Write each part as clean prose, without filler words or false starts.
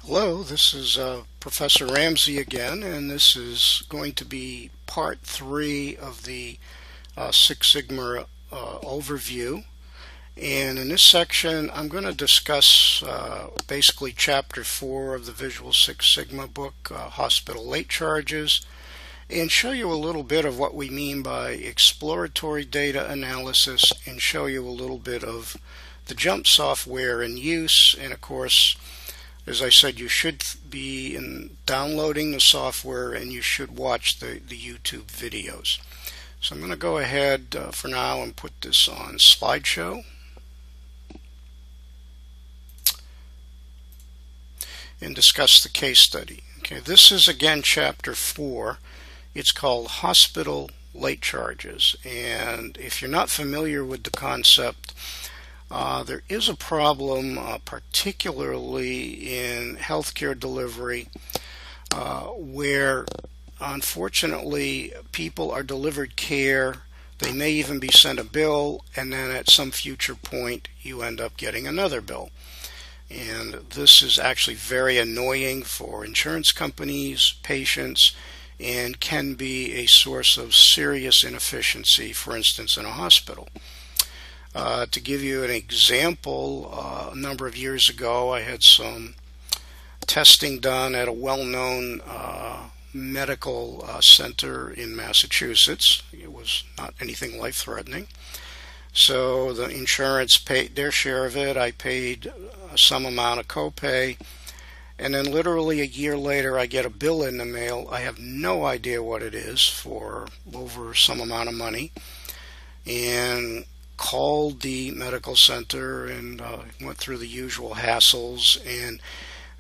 Hello, this is Professor Ramsey again, and this is going to be part three of the Six Sigma overview. And in this section, I'm going to discuss basically chapter four of the Visual Six Sigma book, Hospital Late Charges, and show you a little bit of what we mean by exploratory data analysis and show you a little bit of the JUMP software in use. And of course, as I said, you should be downloading the software and you should watch the YouTube videos. So I'm going to go ahead for now and put this on slideshow. And discuss the case study. Okay, this is again chapter 4. It's called Hospital Late Charges. And if you're not familiar with the concept, there is a problem, particularly in healthcare delivery, where unfortunately people are delivered care. They may even be sent a bill, and then at some future point you end up getting another bill. And this is actually very annoying for insurance companies, patients, and can be a source of serious inefficiency, for instance, in a hospital. To give you an example, a number of years ago I had some testing done at a well-known medical center in Massachusetts. It was not anything life-threatening. So the insurance paid their share of it. I paid some amount of copay. And then literally a year later I get a bill in the mail. I have no idea what it is for over some amount of money. And called the medical center and went through the usual hassles, and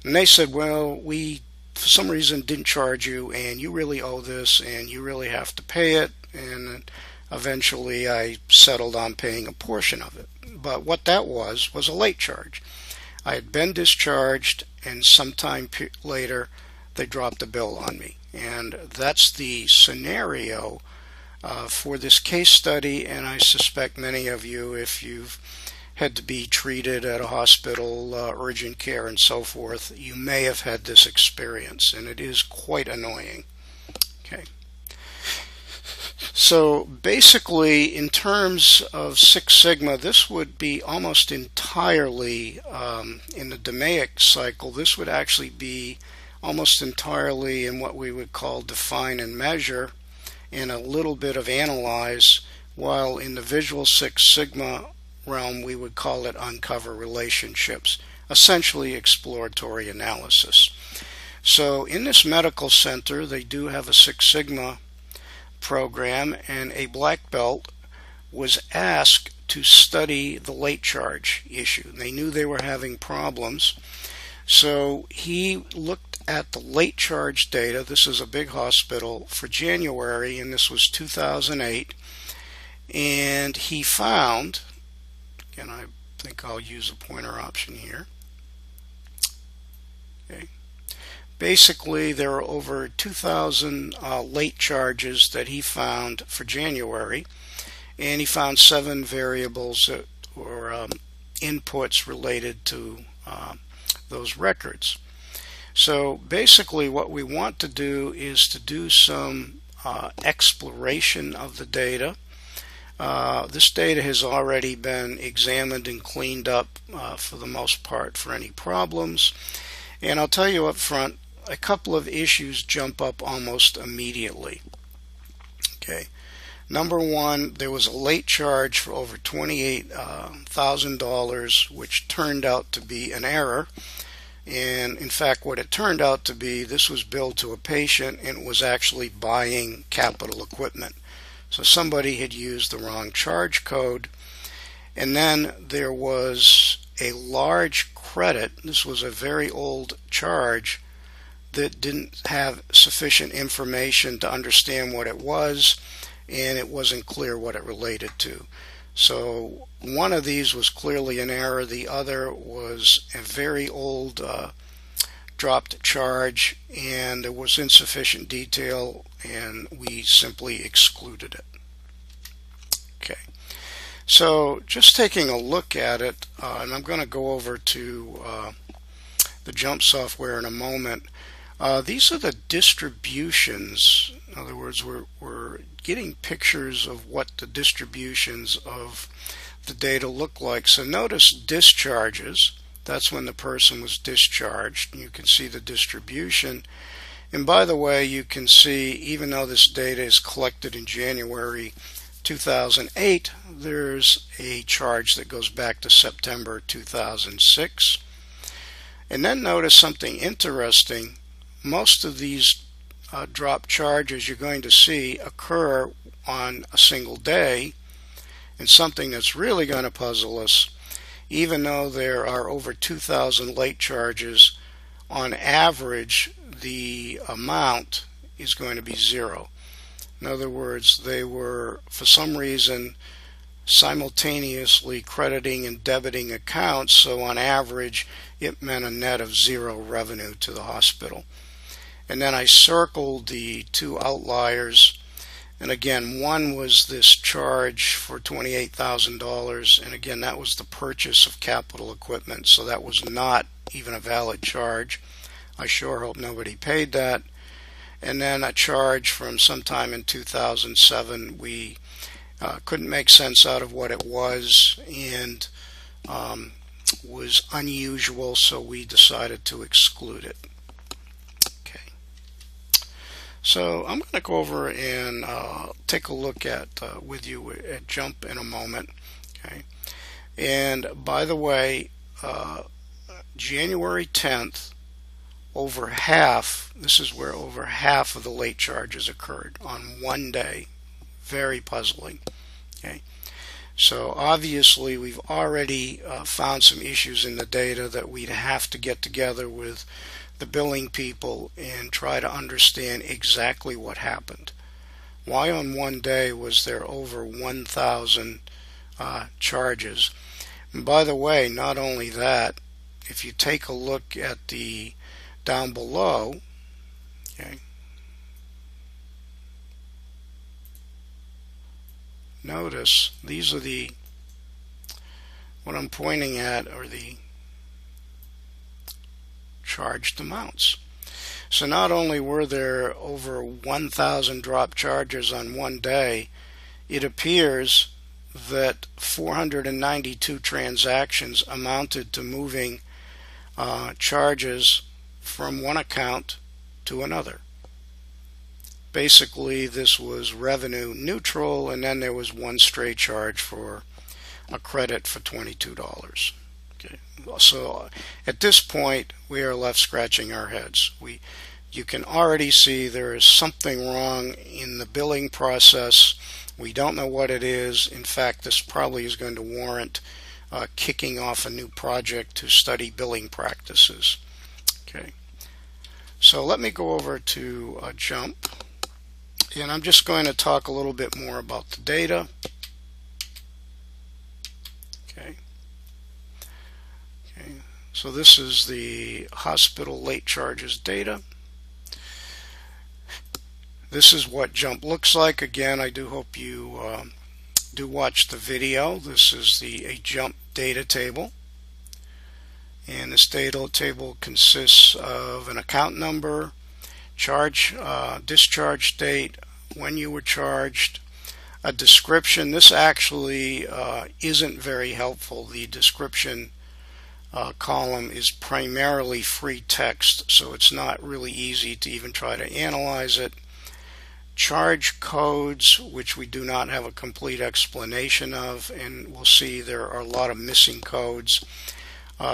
they said, well, we for some reason didn't charge you, and you really owe this, and you really have to pay it. And eventually I settled on paying a portion of it. But what that was a late charge. I had been discharged, and sometime later they dropped a bill on me. And that's the scenario for this case study, and I suspect many of you, if you've had to be treated at a hospital, urgent care and so forth, you may have had this experience, and it is quite annoying. Okay. So basically, in terms of Six Sigma, this would be almost entirely, in the DMAIC cycle, this would actually be almost entirely in what we would call define and measure, and a little bit of analyze, while in the Visual Six Sigma realm we would call it uncover relationships, essentially exploratory analysis. So in this medical center they do have a Six Sigma program, and a black belt was asked to study the late charge issue. They knew they were having problems, so he looked at the late charge data. This is a big hospital for January, and this was 2008, and he found, and I think I'll use a pointer option here. Okay. Basically, there are over 2,000 late charges that he found for January, and he found 7 variables that were inputs related to those records. So basically what we want to do is to do some exploration of the data. This data has already been examined and cleaned up for the most part for any problems. And I'll tell you up front, a couple of issues jump up almost immediately. Okay. Number one, there was a late charge for over $28,000, which turned out to be an error. And in fact, what it turned out to be, this was billed to a patient and it was actually buying capital equipment. So somebody had used the wrong charge code. And then there was a large credit. This was a very old charge that didn't have sufficient information to understand what it was, and it wasn't clear what it related to. So one of these was clearly an error. The other was a very old dropped charge, and there was insufficient detail, and we simply excluded it. Okay. So just taking a look at it, and I'm going to go over to the Jump software in a moment. These are the distributions. In other words, we're getting pictures of what the distributions of the data look like. So notice discharges. That's when the person was discharged. You can see the distribution. And by the way, you can see, even though this data is collected in January 2008, there's a charge that goes back to September 2006. And then notice something interesting. Most of these drop charges you're going to see occur on a single day. And something that's really going to puzzle us, even though there are over 2,000 late charges, on average the amount is going to be zero. In other words, they were, for some reason, simultaneously crediting and debiting accounts, so on average it meant a net of zero revenue to the hospital. And then I circled the two outliers, and again, one was this charge for $28,000, and again, that was the purchase of capital equipment, so that was not even a valid charge. I sure hope nobody paid that. And then a charge from sometime in 2007. We couldn't make sense out of what it was, and was unusual, so we decided to exclude it. Okay. So I'm going to go over and take a look at with you at Jump in a moment. Okay. And by the way, January 10th, over half, this is where over half of the late charges occurred on one day. Very puzzling. Okay. So obviously we've already found some issues in the data that we'd have to get together with the billing people and try to understand exactly what happened. Why on one day was there over 1,000 charges? And by the way, not only that, if you take a look at the down below, okay, notice these are the, what I'm pointing at are the charged amounts. So not only were there over 1,000 drop charges on one day, it appears that 492 transactions amounted to moving charges from one account to another. Basically, this was revenue neutral, and then there was one stray charge for a credit for $22. Okay. So at this point, we are left scratching our heads. You can already see there is something wrong in the billing process. We don't know what it is. In fact, this probably is going to warrant kicking off a new project to study billing practices. Okay. So let me go over to Jump, and I'm just going to talk a little bit more about the data. Okay. Okay. So this is the hospital late charges data. This is what Jump looks like. Again, I do hope you do watch the video. This is a Jump data table. And this data table consists of an account number, charge, discharge date, when you were charged, a description. This actually isn't very helpful. The description column is primarily free text, so it's not really easy to even try to analyze it. Charge codes, which we do not have a complete explanation of, and we'll see there are a lot of missing codes.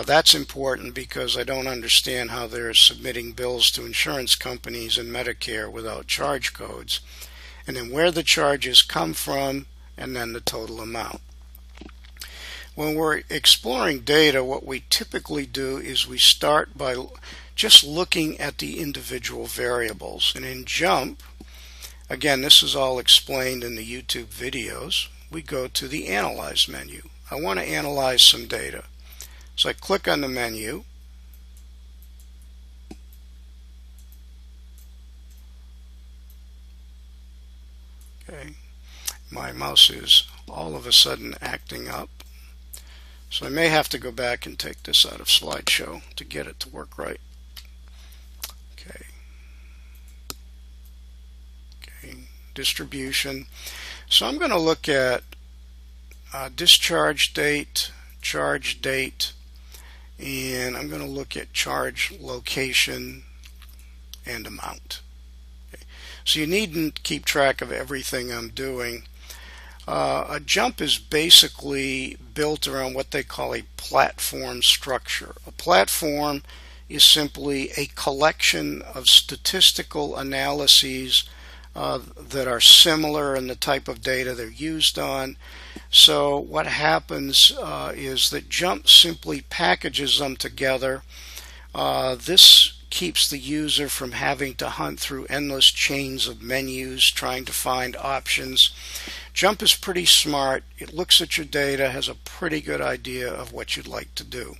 That's important because I don't understand how they're submitting bills to insurance companies and Medicare without charge codes. And then where the charges come from, and then the total amount. When we're exploring data, what we typically do is we start by just looking at the individual variables. And in Jump, again, this is all explained in the YouTube videos, we go to the Analyze menu. I want to analyze some data. So I click on the menu. Okay. My mouse is all of a sudden acting up. So I may have to go back and take this out of slideshow to get it to work right. Okay. Okay. Distribution. So I'm going to look at discharge date, charge date, and I'm going to look at charge location and amount. Okay. So you needn't keep track of everything I'm doing. A jump is basically built around what they call a platform structure. A platform is simply a collection of statistical analyses that are similar in the type of data they're used on. So what happens is that JUMP simply packages them together. This keeps the user from having to hunt through endless chains of menus trying to find options. JUMP is pretty smart. It looks at your data, has a pretty good idea of what you'd like to do.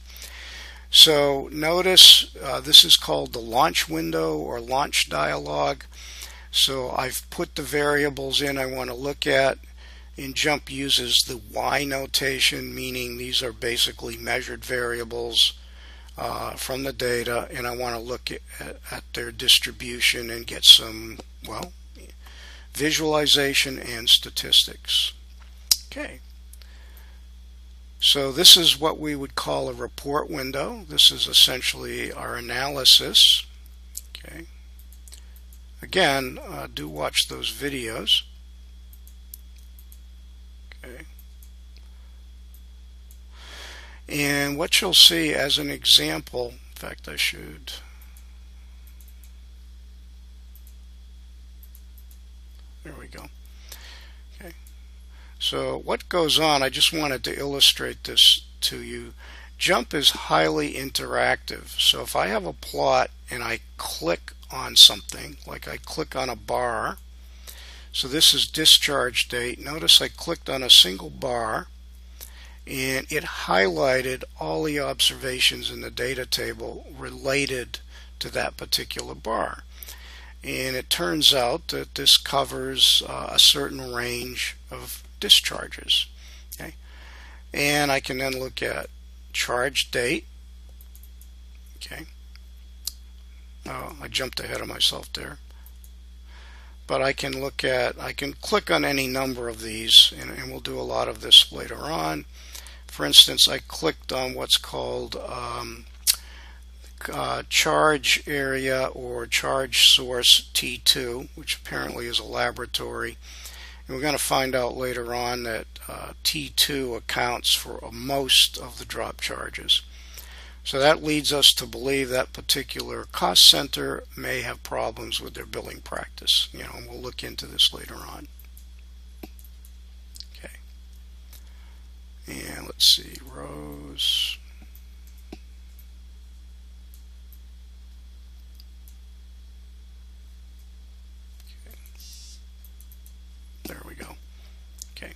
So notice this is called the launch window or launch dialog. So I've put the variables in I want to look at. And JUMP uses the Y notation, meaning these are basically measured variables from the data, and I want to look at their distribution and get some, well, visualization and statistics. Okay. So this is what we would call a report window. This is essentially our analysis. Okay. Again, do watch those videos. Okay. And what you'll see as an example, in fact I should, there we go. Okay. So what goes on, I just wanted to illustrate this to you. JUMP is highly interactive. So if I have a plot and I click on something, like I click on a bar, so this is discharge date. Notice I clicked on a single bar and it highlighted all the observations in the data table related to that particular bar. And it turns out that this covers a certain range of discharges. Okay? And I can then look at charge date. Okay. Oh, I jumped ahead of myself there. But I can look at, I can click on any number of these, and we'll do a lot of this later on. For instance, I clicked on what's called charge area or charge source T2, which apparently is a laboratory. And we're going to find out later on that T2 accounts for most of the drop charges. So that leads us to believe that particular cost center may have problems with their billing practice. You know, and we'll look into this later on. Okay. And let's see, rows. Okay. There we go. Okay.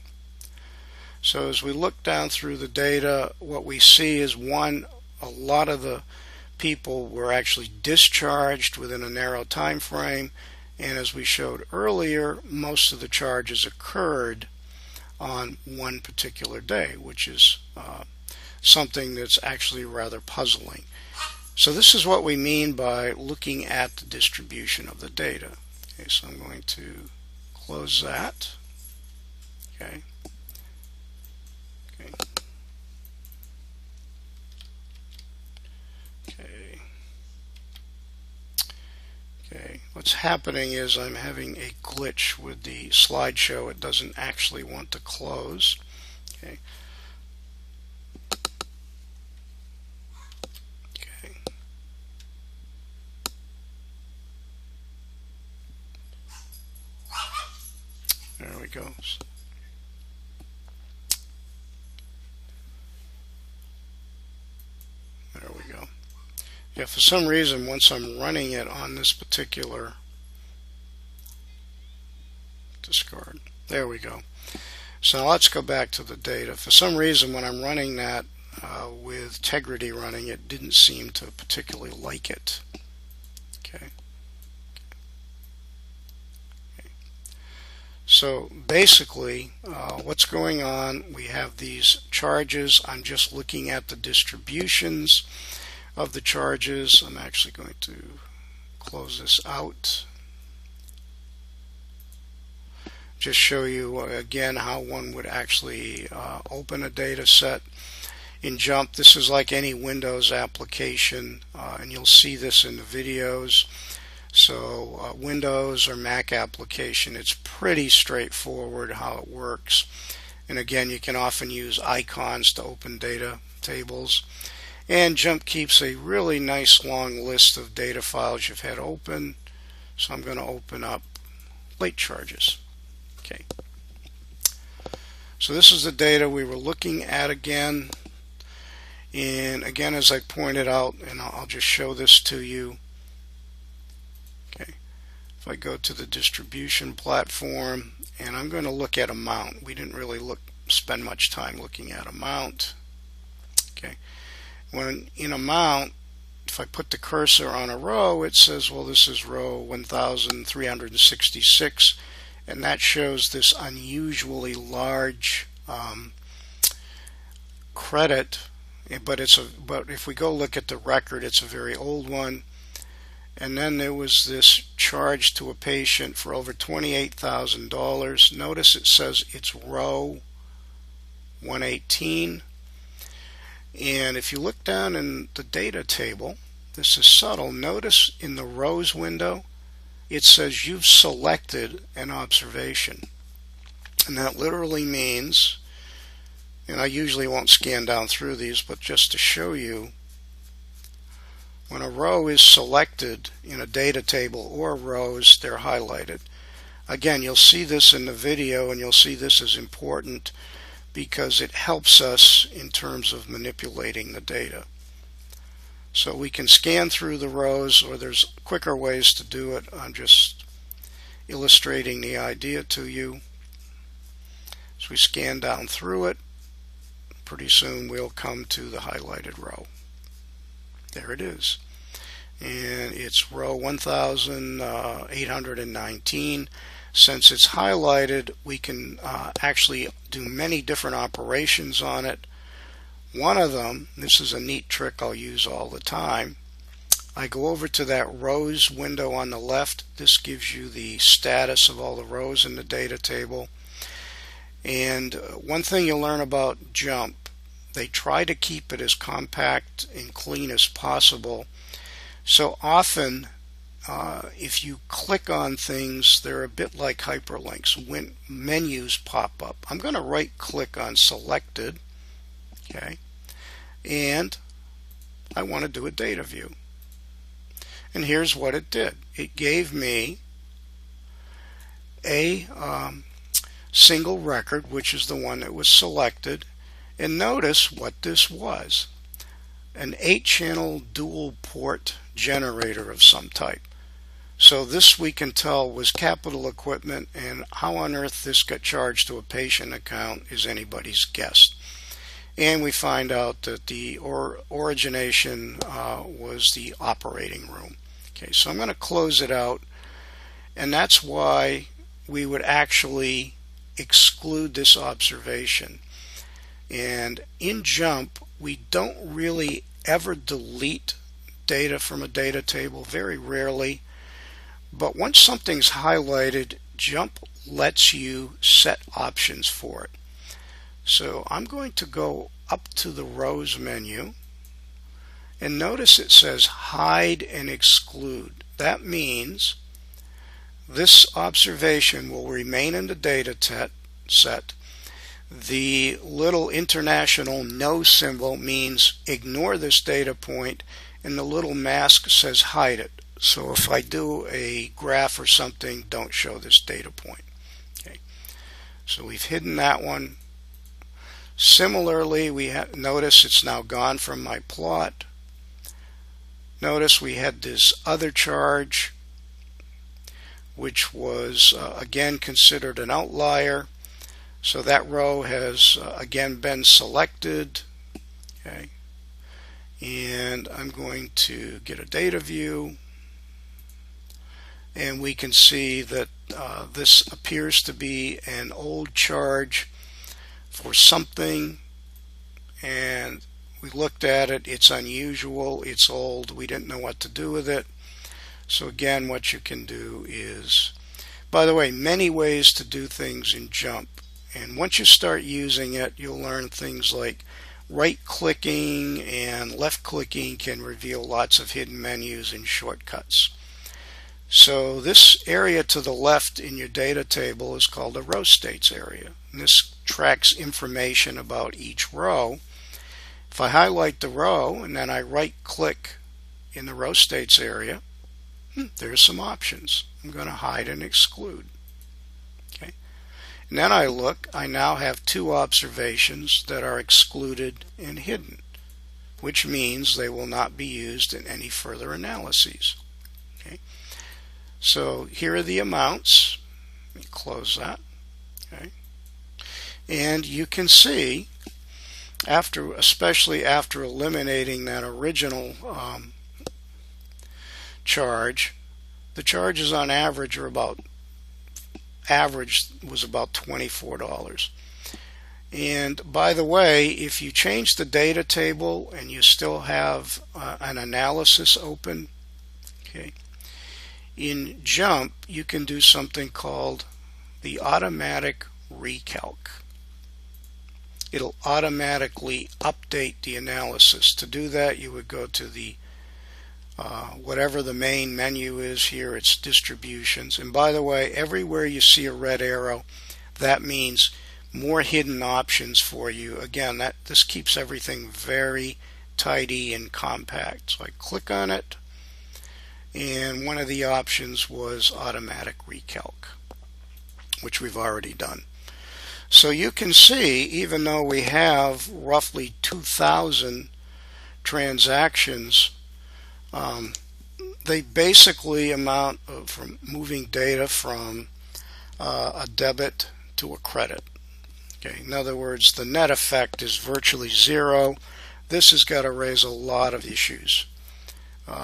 So as we look down through the data, what we see is one, a lot of the people were actually discharged within a narrow time frame, and as we showed earlier, most of the charges occurred on one particular day, which is something that's actually rather puzzling. So this is what we mean by looking at the distribution of the data. Okay, so I'm going to close that. Okay. Okay. Okay, what's happening is I'm having a glitch with the slideshow. It doesn't actually want to close. Okay. Okay. There we go. There we go. Yeah, for some reason, once I'm running it on this particular discard, there we go. So now let's go back to the data. For some reason, when I'm running that with Tegrity running, it didn't seem to particularly like it. Okay. So basically, what's going on, we have these charges. I'm just looking at the distributions of the charges. I'm actually going to close this out. Just show you again how one would actually open a data set. In JMP, this is like any Windows application, and you'll see this in the videos. So Windows or Mac application, it's pretty straightforward how it works. And again, you can often use icons to open data tables. And JMP keeps a really nice long list of data files you've had open. So I'm going to open up late charges. Okay. So this is the data we were looking at again. And again, as I pointed out, and I'll just show this to you. Okay. If I go to the distribution platform, and I'm going to look at amount. We didn't really spend much time looking at amount. Okay. When in amount, if I put the cursor on a row, it says, well, this is row 1366, and that shows this unusually large credit. But if we go look at the record, it's a very old one. And then there was this charge to a patient for over $28,000. Notice it says it's row 118. And if you look down in the data table, this is subtle. Notice in the rows window, it says you've selected an observation. And that literally means, and I usually won't scan down through these, but just to show you, when a row is selected in a data table or rows, they're highlighted. Again, you'll see this in the video, and you'll see this is important because it helps us in terms of manipulating the data. So we can scan through the rows, or there's quicker ways to do it. I'm just illustrating the idea to you. So we scan down through it. Pretty soon we'll come to the highlighted row. There it is. And it's row 1819. Since it's highlighted, we can actually do many different operations on it. One of them, this is a neat trick I'll use all the time. I go over to that rows window on the left. This gives you the status of all the rows in the data table. And one thing you'll learn about JMP, they try to keep it as compact and clean as possible. So often, if you click on things, they're a bit like hyperlinks. When menus pop up, I'm going to right click on selected, okay, and I want to do a data view. And here's what it did. It gave me a single record, which is the one that was selected. And notice what this was. An 8-channel dual port generator of some type. So this we can tell was capital equipment, and how on earth this got charged to a patient account is anybody's guess. And we find out that the origination was the operating room. Okay, so I'm going to close it out, and that's why we would actually exclude this observation. And in JMP, we don't really ever delete data from a data table, very rarely. But once something's highlighted, JMP lets you set options for it. So I'm going to go up to the rows menu, and notice it says hide and exclude. That means this observation will remain in the data set. The little international no symbol means ignore this data point, and the little mask says hide it. So if I do a graph or something, don't show this data point. Okay. So we've hidden that one. Similarly, we notice it's now gone from my plot. Notice we had this other charge, which was again considered an outlier. So that row has again been selected. Okay. And I'm going to get a data view. and we can see that this appears to be an old charge for something, and we looked at it. It's unusual, it's old, we didn't know what to do with it. So again, what you can do is, by the way, many ways to do things in Jump, and once you start using it, you'll learn things like right-clicking and left-clicking can reveal lots of hidden menus and shortcuts. So this area to the left in your data table is called a row states area. And this tracks information about each row. If I highlight the row and then I right-click in the row states area, there's some options. I'm going to hide and exclude. Okay. And then I look, I now have two observations that are excluded and hidden, which means they will not be used in any further analyses. Okay. So here are the amounts. Let me close that. Okay. And you can see, especially after eliminating that original charge, the charges on average was about $24. And by the way, if you change the data table and you still have an analysis open, okay, in Jump you can do something called the automatic recalc. It'll automatically update the analysis. To do that, you would go to the whatever the main menu is here, it's distributions. And by the way, everywhere you see a red arrow, that means more hidden options for you. Again, this keeps everything very tidy and compact. So I click on it, and one of the options was automatic recalc, which we've already done. So you can see, even though we have roughly 2,000 transactions, they basically amount from moving data from a debit to a credit. Okay, in other words, the net effect is virtually zero. This has got to raise a lot of issues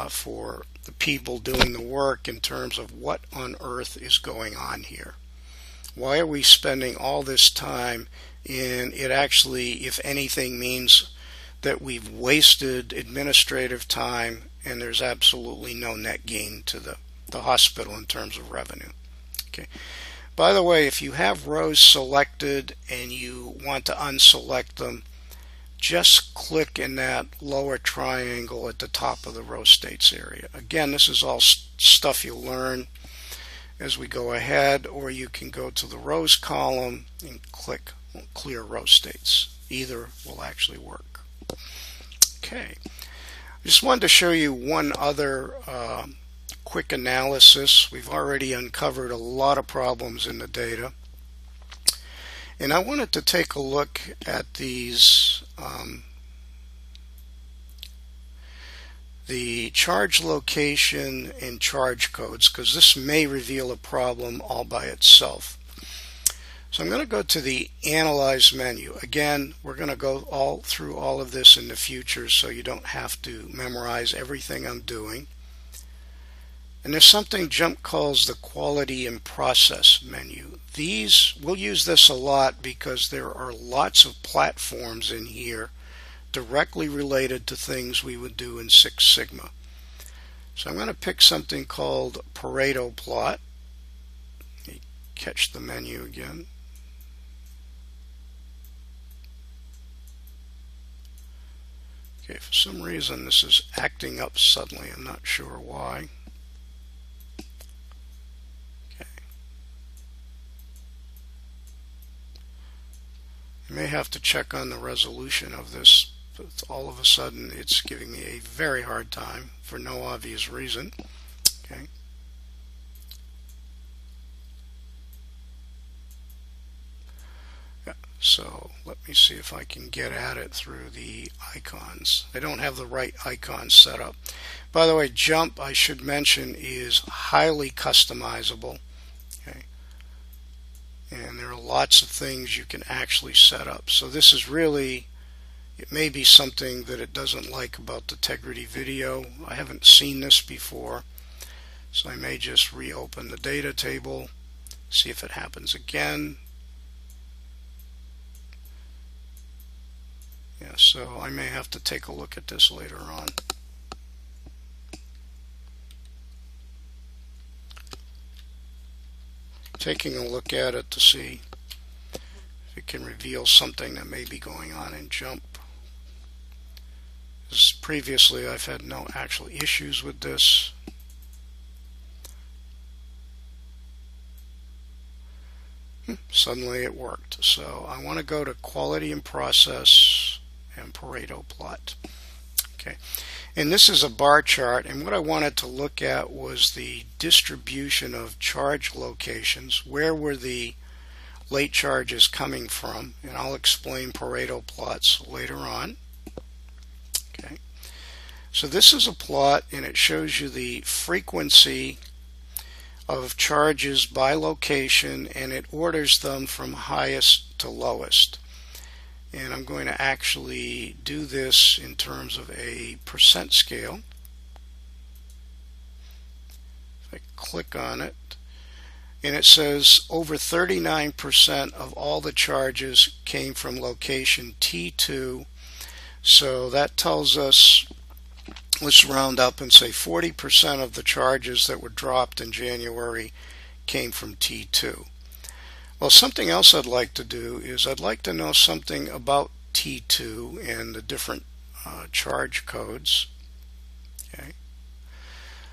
for the people doing the work in terms of what on earth is going on here. Why are we spending all this time? And it actually, if anything, means that we've wasted administrative time, and there's absolutely no net gain to the hospital in terms of revenue. Okay. By the way, if you have rows selected and you want to unselect them, just click in that lower triangle at the top of the row states area. Again, this is all stuff you'll learn as we go ahead, or you can go to the rows column and click clear row states. Either will actually work. Okay. I just wanted to show you one other quick analysis. We've already uncovered a lot of problems in the data, and I wanted to take a look at these the charge location and charge codes, because this may reveal a problem all by itself. So I'm going to go to the Analyze menu. Again, we're going to go through all of this in the future, so you don't have to memorize everything I'm doing. And there's something Jump calls the Quality and Process menu. We'll use this a lot because there are lots of platforms in here directly related to things we would do in Six Sigma. So I'm going to pick something called Pareto Plot. Let me catch the menu again. Okay, for some reason this is acting up suddenly. I'm not sure why. Okay. I may have to check on the resolution of this, but all of a sudden it's giving me a very hard time for no obvious reason. Okay. So let me see if I can get at it through the icons. I don't have the right icons set up. By the way, Jump, I should mention, is highly customizable. Okay. And there are lots of things you can actually set up. So this is really, it may be something that it doesn't like about the Tegrity video. I haven't seen this before. So I may just reopen the data table, see if it happens again. Yeah, so I may have to take a look at this later on. Taking a look at it to see if it can reveal something that may be going on in jump. As previously I've had no actual issues with this. Suddenly it worked. So I want to go to quality and process and Pareto plot. Okay, and this is a bar chart, and what I wanted to look at was the distribution of charge locations. Where were the late charges coming from? And I'll explain Pareto plots later on. Okay, so this is a plot, and it shows you the frequency of charges by location, and it orders them from highest to lowest. And I'm going to actually do this in terms of a percent scale. If I click on it, and it says over 39% of all the charges came from location T2. So that tells us, let's round up and say 40% of the charges that were dropped in January came from T2. Well, something else I'd like to do is I'd like to know something about T2 and the different charge codes. Okay.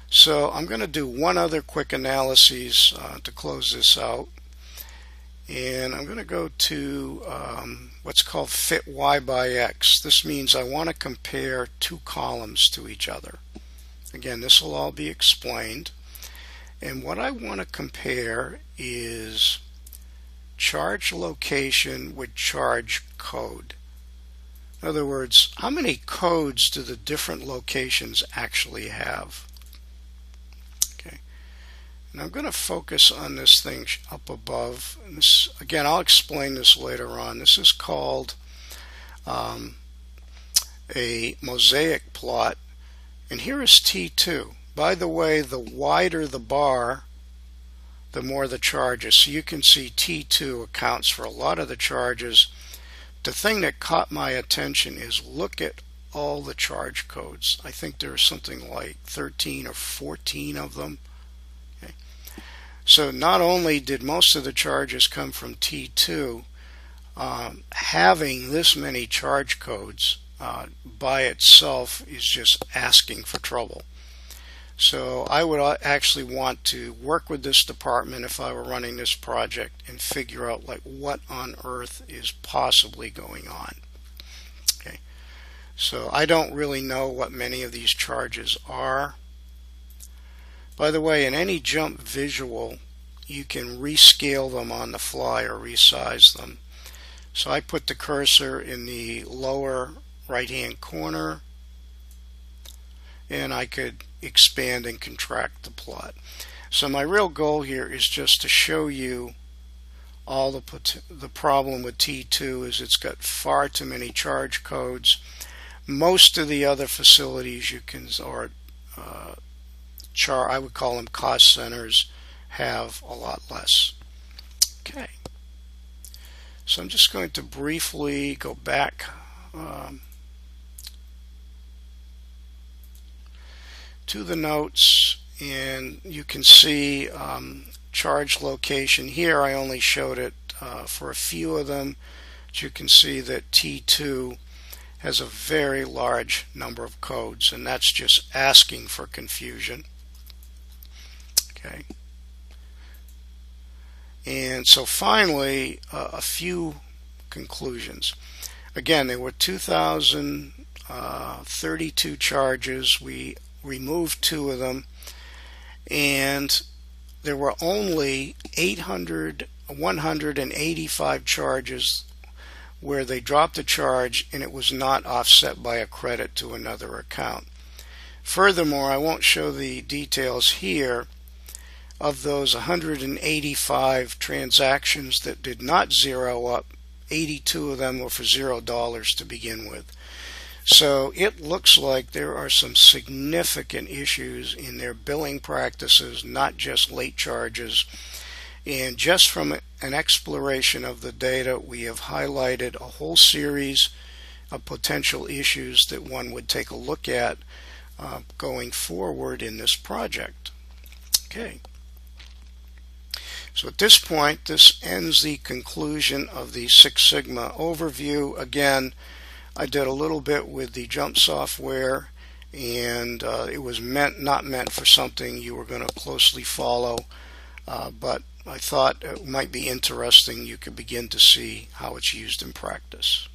So I'm going to do one other quick analysis to close this out. And I'm going to go to what's called fit Y by X. This means I want to compare two columns to each other. Again, this will all be explained. And what I want to compare is charge location with charge code. In other words, how many codes do the different locations actually have? Okay. And I'm going to focus on this thing up above. And this, again, I'll explain this later on. This is called a Mosaic plot. And here is T2. By the way, the wider the bar, the more the charges. So you can see T2 accounts for a lot of the charges. The thing that caught my attention is look at all the charge codes. I think there's something like 13 or 14 of them. Okay. So not only did most of the charges come from T2, having this many charge codes by itself is just asking for trouble. So I would actually want to work with this department if I were running this project and figure out like what on earth is possibly going on. Okay, so I don't really know what many of these charges are. By the way, in any jump visual, you can rescale them on the fly or resize them. So I put the cursor in the lower right hand corner, and I could expand and contract the plot. So my real goal here is just to show you all the problem with T2 is it's got far too many charge codes. Most of the other facilities you can, or I would call them cost centers, have a lot less. Okay, so I'm just going to briefly go back to the notes, and you can see charge location here. I only showed it for a few of them, but you can see that T2 has a very large number of codes, and that's just asking for confusion. Okay, and so finally a few conclusions. Again, there were 2,032 charges. We removed 2 of them, and there were only 185 charges where they dropped a charge and it was not offset by a credit to another account. Furthermore, I won't show the details here. Of those 185 transactions that did not zero up, 82 of them were for $0 to begin with. So it looks like there are some significant issues in their billing practices, not just late charges. And just from an exploration of the data, we have highlighted a whole series of potential issues that one would take a look at going forward in this project. Okay. So at this point, this ends the conclusion of the Six Sigma overview. Again, I did a little bit with the jump software, and it was not meant for something you were going to closely follow, but I thought it might be interesting. You could begin to see how it's used in practice.